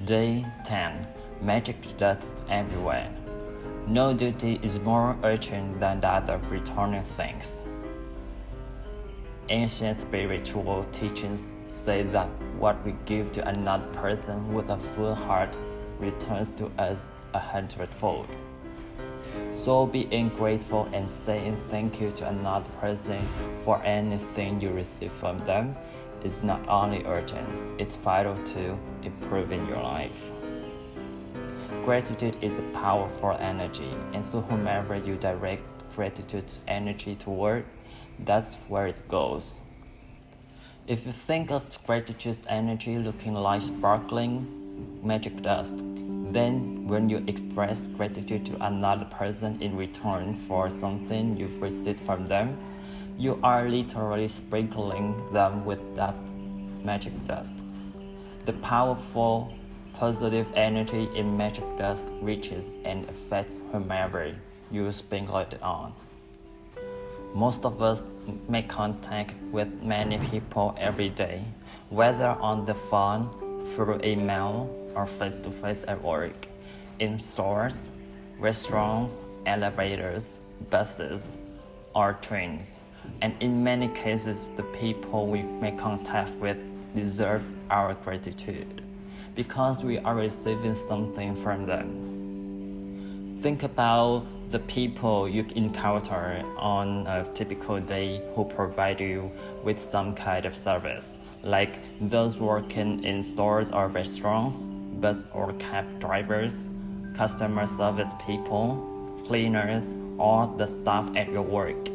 Day 10. Magic dust everywhere. No duty is more urgent than that of returning things. Ancient spiritual teachings say that what we give to another person with a full heart returns to us 100-fold. So being grateful and saying thank you to another person for anything you receive from them is not only urgent, it's vital to improving your life. Gratitude is a powerful energy, and so whomever you direct gratitude's energy toward, that's where it goes. If you think of gratitude's energy looking like sparkling magic dust, then when you express gratitude to another person in return for something you've received from them, you are literally sprinkling them with that magic dust. The powerful, positive energy in magic dust reaches and affects whomever you sprinkle it on. Most of us make contact with many people every day, whether on the phone, through email, or face-to-face at work, in stores, restaurants, elevators, buses, or trains. And in many cases, the people we make contact with deserve our gratitude because we are receiving something from them. Think about the people you encounter on a typical day who provide you with some kind of service, like those working in stores or restaurants, bus or cab drivers, customer service people, cleaners, or the staff at your work.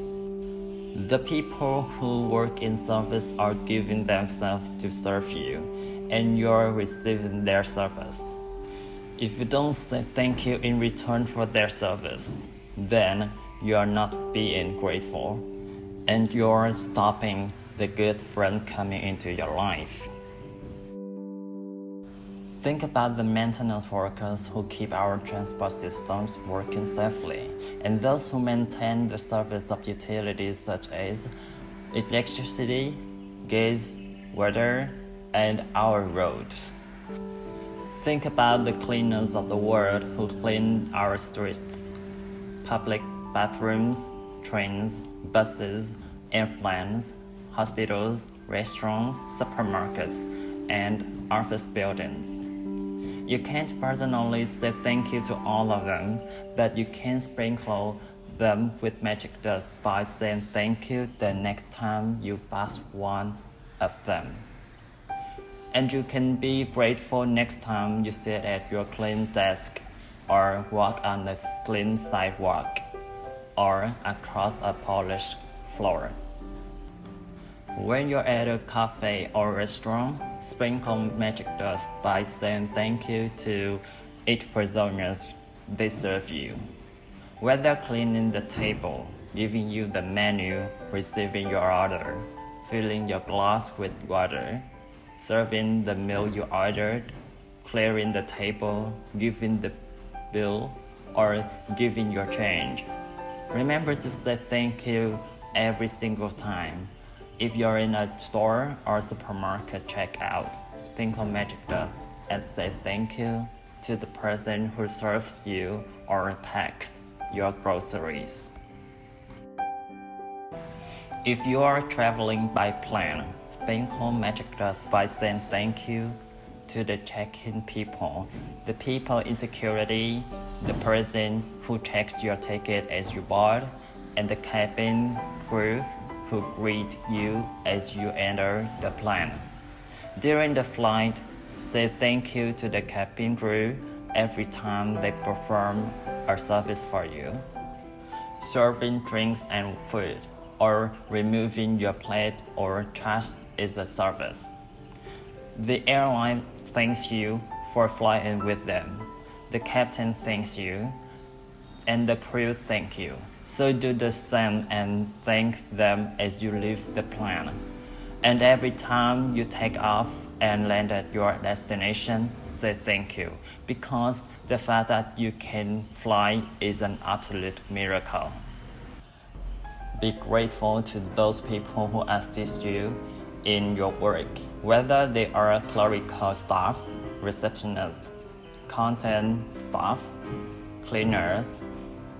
The people who work in service are giving themselves to serve you, and you're receiving their service. If you don't say thank you in return for their service, then you're not being grateful, and you're stopping the good friend coming into your life. Think about the maintenance workers who keep our transport systems working safely, and those who maintain the service of utilities such as electricity, gas, water, and our roads. Think about the cleaners of the world who clean our streets, public bathrooms, trains, buses, airplanes, hospitals, restaurants, supermarkets, and office buildings. You can't personally say thank you to all of them, but you can sprinkle them with magic dust by saying thank you the next time you pass one of them. And you can be grateful next time you sit at your clean desk, or walk on a clean sidewalk, or across a polished floor. When you're at a cafe or restaurant, sprinkle magic dust by saying thank you to each personas they serve you. Whether cleaning the table, giving you the menu, receiving your order, filling your glass with water, serving the meal you ordered, clearing the table, giving the bill, or giving your change. Remember to say thank you every single time. If you're in a store or supermarket checkout, sprinkle magic dust and say thank you to the person who serves you or packs your groceries. If you are traveling by plane, sprinkle magic dust by saying thank you to the check-in people, the people in security, the person who checks your ticket as you board, and the cabin crew who greet you as you enter the plane. During the flight, say thank you to the cabin crew every time they perform a service for you. Serving drinks and food, or removing your plate or trash is a service. The airline thanks you for flying with them. The captain thanks you, and the crew thank you. So do the same and thank them as you leave the plane. And every time you take off and land at your destination, say thank you, because the fact that you can fly is an absolute miracle. Be grateful to those people who assist you in your work, whether they are clerical staff, receptionists, content staff, cleaners,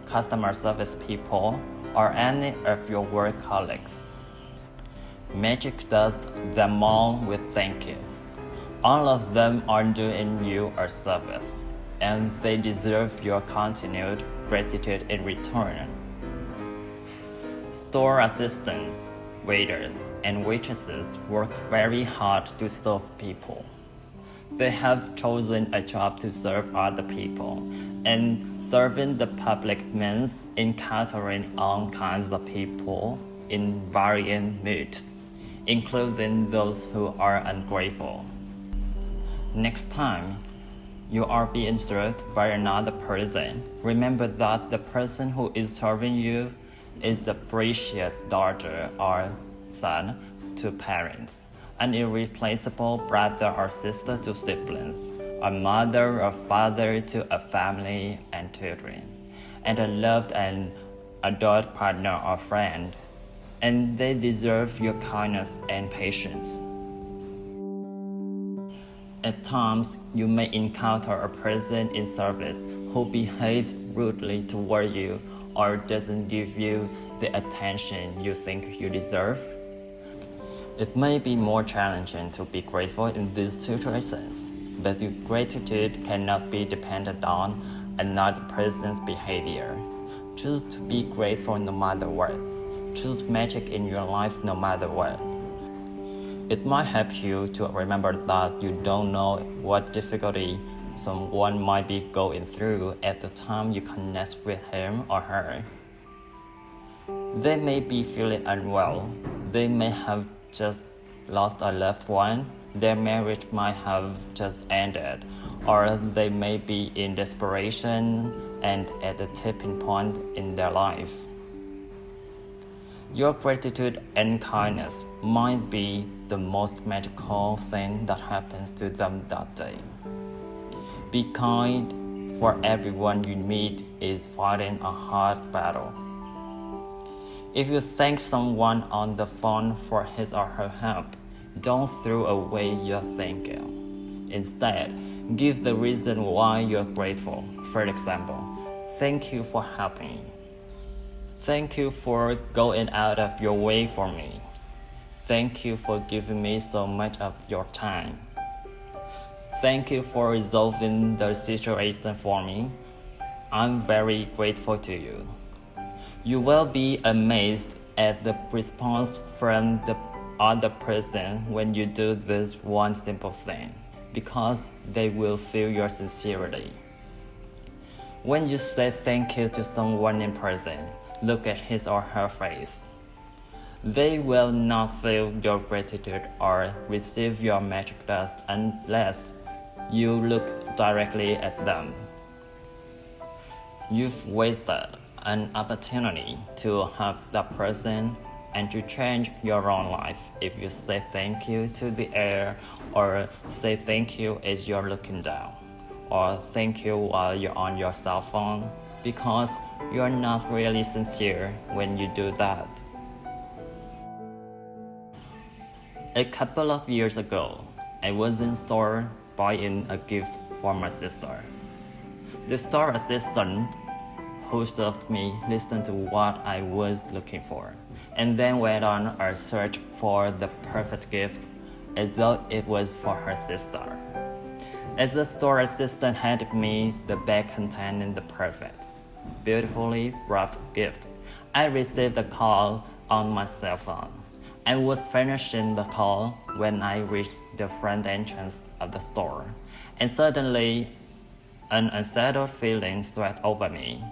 customer service people, or any of your work colleagues. Magic does them all with thank you. All of them are doing you a service, and they deserve your continued gratitude in return. Store assistants, waiters, and waitresses work very hard to serve people. They have chosen a job to serve other people, and serving the public means encountering all kinds of people in varying moods, including those who are ungrateful. Next time you are being served by another person, remember that the person who is serving you is a precious daughter or son to parents, an irreplaceable brother or sister to siblings, a mother or father to a family and children, and a loved and adored partner or friend, and they deserve your kindness and patience. At times, you may encounter a person in service who behaves rudely toward you or doesn't give you the attention you think you deserve. It may be more challenging to be grateful in these situations, but your gratitude cannot be dependent on another person's behavior. Choose to be grateful no matter what. Choose magic in your life no matter what. It might help you to remember that you don't know what difficulty someone might be going through at the time you connect with him or her. They may be feeling unwell. They may have just lost a loved one. Their marriage might have just ended, or they may be in desperation and at a tipping point in their life. Your gratitude and kindness might be the most magical thing that happens to them that day. Be kind, for everyone you meet is fighting a hard battle. If you thank someone on the phone for his or her help, don't throw away your thank you. Instead, give the reason why you're grateful. For example, thank you for helping me. Thank you for going out of your way for me. Thank you for giving me so much of your time. Thank you for resolving the situation for me. I'm very grateful to you. You will be amazed at the response from the other person when you do this one simple thing, because they will feel your sincerity. When you say thank you to someone in person, look at his or her face. They will not feel your gratitude or receive your magic dust unless you look directly at them. You've wasted an opportunity to help that person and to change your own life if you say thank you to the air, or say thank you as you're looking down, or thank you while you're on your cell phone, because you're not really sincere when you do that. A couple of years ago, I was in store buying a gift for my sister. The store assistant who served me listened to what I was looking for, and then went on a search for the perfect gift as though it was for her sister. As the store assistant handed me the bag containing the perfect, beautifully wrapped gift, I received a call on my cell phone. I was finishing the call when I reached the front entrance of the store, and suddenly an unsettled feeling swept over me.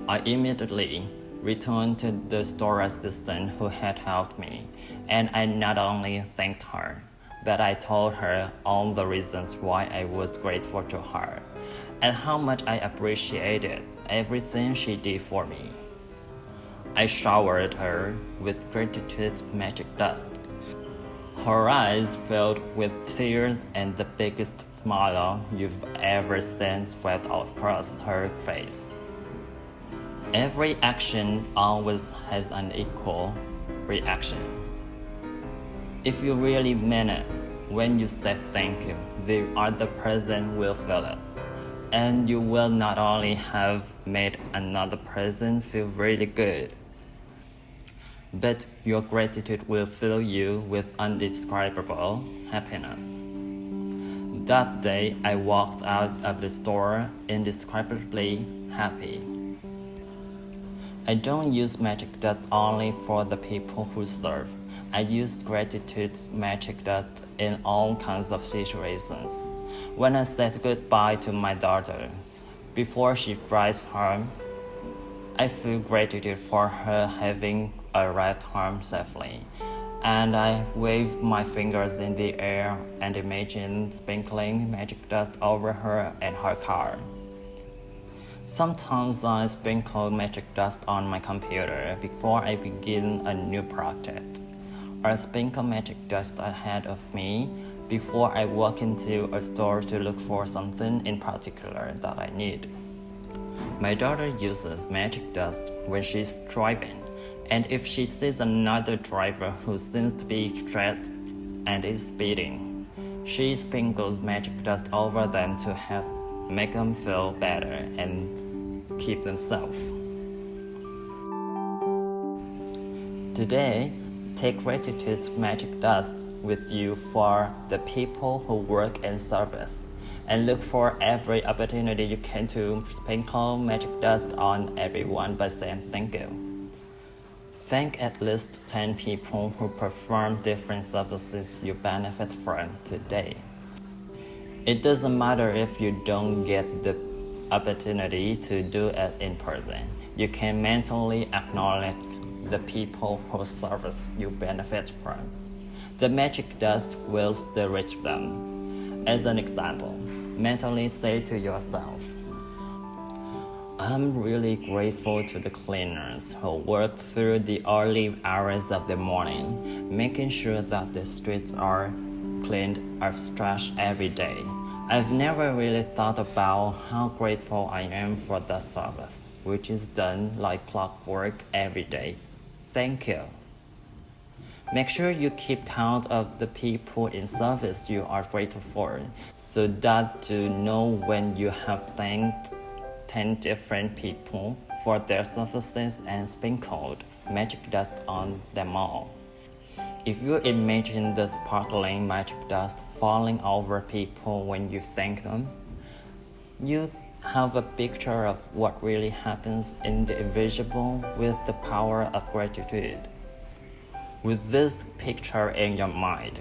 I immediately returned to the store assistant who had helped me, and I not only thanked her, but I told her all the reasons why I was grateful to her, and how much I appreciated everything she did for me. I showered her with gratitude's magic dust. Her eyes filled with tears, and the biggest smile you've ever seen swept across her face. Every action always has an equal reaction. If you really mean it, When you say thank you, the other person will feel it. And you will not only have made another person feel really good, but your gratitude will fill you with indescribable happiness. That day, I walked out of the store indescribably happy. I don't use magic dust only for the people who serve. I use gratitude magic dust in all kinds of situations. When I said goodbye to my daughter, before she drives home, I feel gratitude for her having arrived home safely, and I wave my fingers in the air and imagine sprinkling magic dust over her and her car. Sometimes I sprinkle magic dust on my computer before I begin a new project, or sprinkle magic dust ahead of me before I walk into a store to look for something in particular that I need. My daughter uses magic dust when she's driving, and if she sees another driver who seems to be stressed and is speeding, she sprinkles magic dust over them to make them feel better and keep them safe. Today, take gratitude magic dust with you for the people who work in service, and look for every opportunity you can to sprinkle magic dust on everyone by saying thank you. Thank at least 10 people who perform different services you benefit from today. It doesn't matter if you don't get the opportunity to do it in person. You can mentally acknowledge the people whose service you benefit from. The magic dust will still reach them. As an example, mentally say to yourself, I'm really grateful to the cleaners who work through the early hours of the morning, making sure that the streets are cleaned of trash every day. I've never really thought about how grateful I am for that service, which is done like clockwork every day. Thank you. Make sure you keep count of the people in service you are grateful for, so that you know when you have thanked 10 different people for their services and sprinkled magic dust on them all. If you imagine the sparkling magic dust falling over people when you thank them, you have a picture of what really happens in the invisible with the power of gratitude. With this picture in your mind,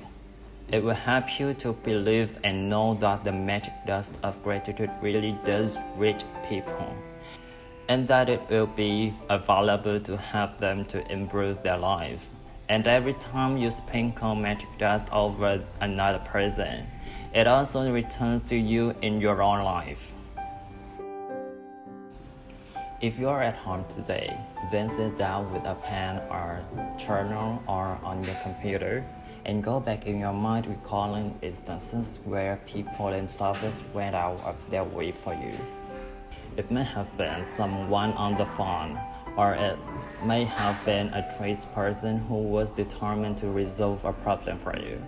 it will help you to believe and know that the magic dust of gratitude really does reach people, and that it will be available to help them to improve their lives. And every time you sprinkle magic dust over another person, it also returns to you in your own life. If you're at home today, then sit down with a pen or journal or on your computer and go back in your mind recalling instances where people in service went out of their way for you. It may have been someone on the phone, or it may have been a tradesperson who was determined to resolve a problem for you.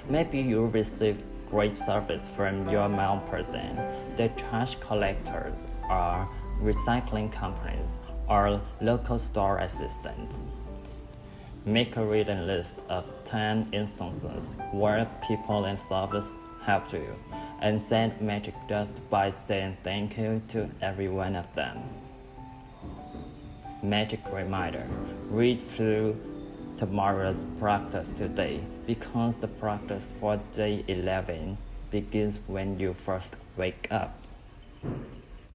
Maybe you received great service from your mail person, the trash collectors, or recycling companies, or local store assistants. Make a written list of 10 instances where people in service helped you, and send magic dust by saying thank you to every one of them. Magic reminder: read through tomorrow's practice today, because the practice for day 11 begins when you first wake up.